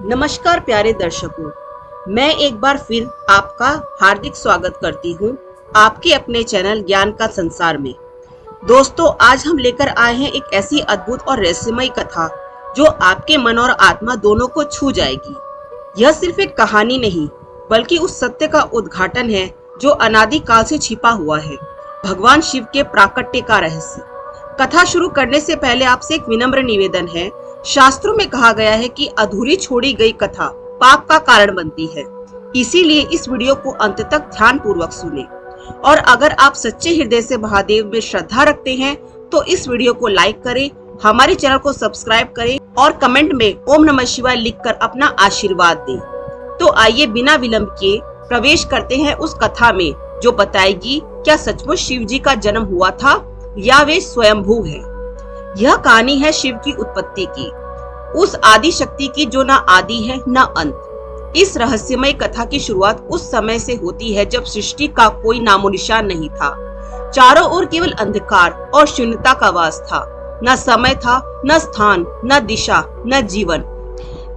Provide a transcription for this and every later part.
नमस्कार प्यारे दर्शकों, मैं एक बार फिर आपका हार्दिक स्वागत करती हूँ आपके अपने चैनल ज्ञान का संसार में। दोस्तों, आज हम लेकर आए हैं एक ऐसी अद्भुत और रहस्यमय कथा जो आपके मन और आत्मा दोनों को छू जाएगी। यह सिर्फ एक कहानी नहीं, बल्कि उस सत्य का उद्घाटन है जो अनादि काल से छिपा हुआ है, भगवान शिव के प्राकट्य का रहस्य। कथा शुरू करने से पहले आपसे एक विनम्र निवेदन है। शास्त्रों में कहा गया है कि अधूरी छोड़ी गई कथा पाप का कारण बनती है, इसीलिए इस वीडियो को अंत तक ध्यान पूर्वक सुने। और अगर आप सच्चे हृदय से महादेव में श्रद्धा रखते हैं तो इस वीडियो को लाइक करें, हमारे चैनल को सब्सक्राइब करें और कमेंट में ओम नमः शिवाय लिखकर अपना आशीर्वाद दें। तो आइए बिना विलंब किए प्रवेश करते हैं उस कथा में जो बताएगी क्या सचमुच शिव जी का जन्म हुआ था या वे स्वयंभू है। यह कहानी है शिव की उत्पत्ति की, उस आदि शक्ति की जो ना आदि है ना अंत। इस रहस्यमय कथा की शुरुआत उस समय से होती है जब सृष्टि का कोई नामो निशान नहीं था। चारों ओर केवल अंधकार और शून्यता का वास था। न समय था, न स्थान, न दिशा, न जीवन,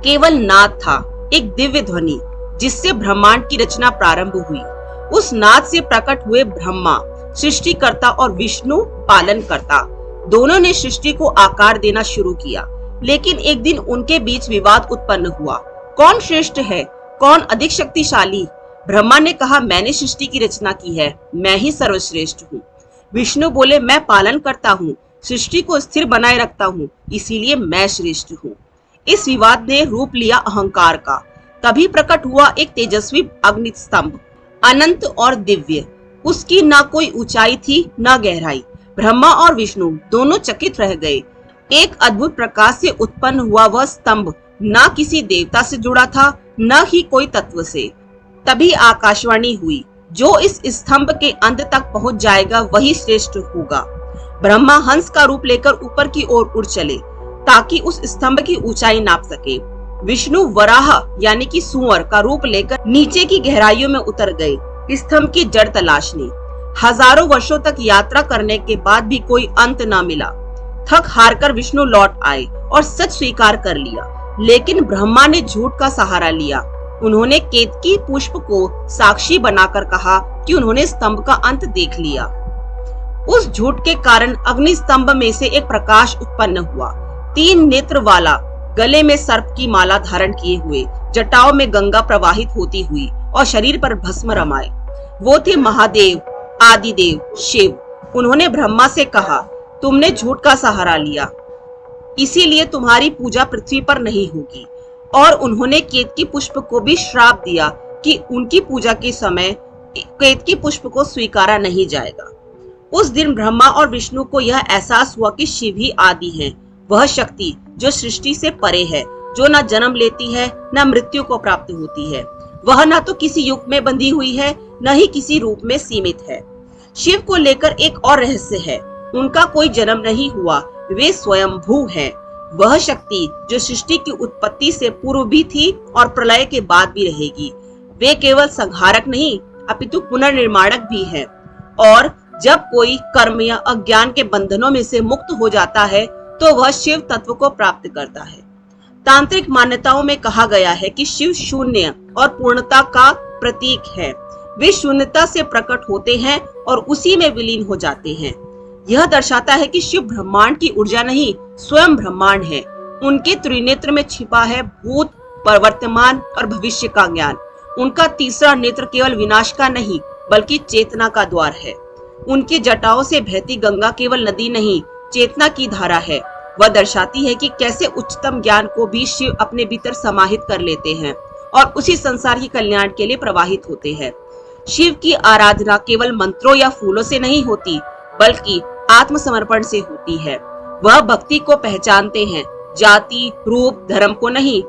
केवल नाद था, एक दिव्य ध्वनि जिससे ब्रह्मांड की रचना प्रारंभ हुई। उस नाद से प्रकट हुए ब्रह्मा सृष्टिकर्ता और विष्णु पालन करता, दोनों ने सृष्टि को आकार देना शुरू किया। लेकिन एक दिन उनके बीच विवाद उत्पन्न हुआ। कौन श्रेष्ठ है, कौन अधिक शक्तिशाली? ब्रह्मा ने कहा, मैंने सृष्टि की रचना की है, मैं ही सर्वश्रेष्ठ हूँ। विष्णु बोले, मैं पालन करता हूँ, सृष्टि को स्थिर बनाए रखता हूँ, इसीलिए मैं श्रेष्ठ हूँ। इस विवाद ने रूप लिया अहंकार का। तभी प्रकट हुआ एक तेजस्वी अग्नि स्तंभ, अनंत और दिव्य। उसकी ना कोई ऊंचाई थी ना गहराई। ब्रह्मा और विष्णु दोनों चकित रह गए। एक अद्भुत प्रकाश से उत्पन्न हुआ वह स्तंभ ना किसी देवता से जुड़ा था, न ही कोई तत्व से। तभी आकाशवाणी हुई, जो इस स्तंभ के अंत तक पहुंच जाएगा वही श्रेष्ठ होगा। ब्रह्मा हंस का रूप लेकर ऊपर की ओर उड़ चले ताकि उस स्तंभ की ऊंचाई नाप सके। विष्णु वराह यानी कि सुअर का रूप लेकर नीचे की गहराइयों में उतर गए स्तंभ की जड़ तलाशने। हजारों वर्षों तक यात्रा करने के बाद भी कोई अंत न मिला। थक हार कर विष्णु लौट आए और सच स्वीकार कर लिया। लेकिन ब्रह्मा ने झूठ का सहारा लिया। उन्होंने केतकी पुष्प को साक्षी बनाकर कहा कि उन्होंने स्तंभ का अंत देख लिया। उस झूठ के कारण अग्नि स्तंभ में से एक प्रकाश उत्पन्न हुआ। 3 नेत्र वाला, गले में सर्प की माला धारण किए हुए, जटाओं में गंगा प्रवाहित होती हुई और शरीर पर भस्म रमाए, वो थे महादेव आदिदेव शिव। उन्होंने ब्रह्मा से कहा, तुमने झूठ का सहारा लिया, इसीलिए तुम्हारी पूजा पृथ्वी पर नहीं होगी। और उन्होंने केतकी पुष्प को भी श्राप दिया कि उनकी पूजा के समय केतकी पुष्प को स्वीकारा नहीं जाएगा। उस दिन ब्रह्मा और विष्णु को यह एहसास हुआ कि शिव ही आदि है, वह शक्ति जो सृष्टि से परे है, जो न जन्म लेती है न मृत्यु को प्राप्त होती है। वह न तो किसी युग में बंधी हुई है, न ही किसी रूप में सीमित है। शिव को लेकर एक और रहस्य है, उनका कोई जन्म नहीं हुआ, वे स्वयंभू हैं। वह शक्ति जो सृष्टि की उत्पत्ति से पूर्व भी थी और प्रलय के बाद भी रहेगी। वे केवल संहारक नहीं, अपितु पुनर्निर्माणक भी है। और जब कोई कर्म या अज्ञान के बंधनों में से मुक्त हो जाता है तो वह शिव तत्व को प्राप्त करता है। तांत्रिक मान्यताओं में कहा गया है कि शिव शून्य और पूर्णता का प्रतीक है। वे शून्यता से प्रकट होते हैं और उसी में विलीन हो जाते हैं। यह दर्शाता है कि शिव ब्रह्मांड की ऊर्जा नहीं, स्वयं ब्रह्मांड है। उनके त्रिनेत्र में छिपा है भूत, वर्तमान और भविष्य का ज्ञान। उनका तीसरा नेत्र केवल विनाश का नहीं, बल्कि चेतना का द्वार है। उनकी जटाओं से बहती गंगा केवल नदी नहीं, चेतना की धारा है। वह दर्शाती है कि कैसे उच्चतम ज्ञान को भी शिव अपने भीतर समाहित कर लेते हैं और उसी संसार के कल्याण के लिए प्रवाहित होते हैं। शिव की आराधना केवल मंत्रों या फूलों से नहीं होती, बल्कि आत्मसमर्पण से होती है। वह भक्ति को पहचानते हैं, जाति, रूप, धर्म को नहीं।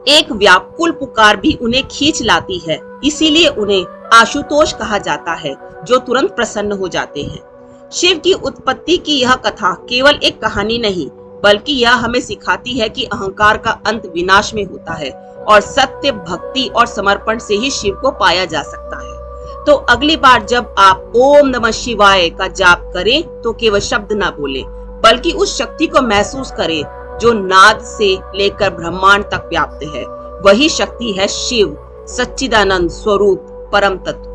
एक व्याकुल पुकार भी उन्हें खींच लाती है, इसीलिए उन्हें आशुतोष कहा जाता है, जो तुरंत प्रसन्न हो जाते हैं। शिव की उत्पत्ति की यह कथा केवल एक कहानी नहीं, बल्कि यह हमें सिखाती है कि अहंकार का अंत विनाश में होता है और सत्य, भक्ति और समर्पण से ही शिव को पाया जा सकता है। तो अगली बार जब आप ओम नमः शिवाय का जाप करें तो केवल शब्द ना बोलें, बल्कि उस शक्ति को महसूस करें जो नाद से लेकर ब्रह्मांड तक व्याप्त है। वही शक्ति है शिव, सच्चिदानंद स्वरूप, परम तत्व।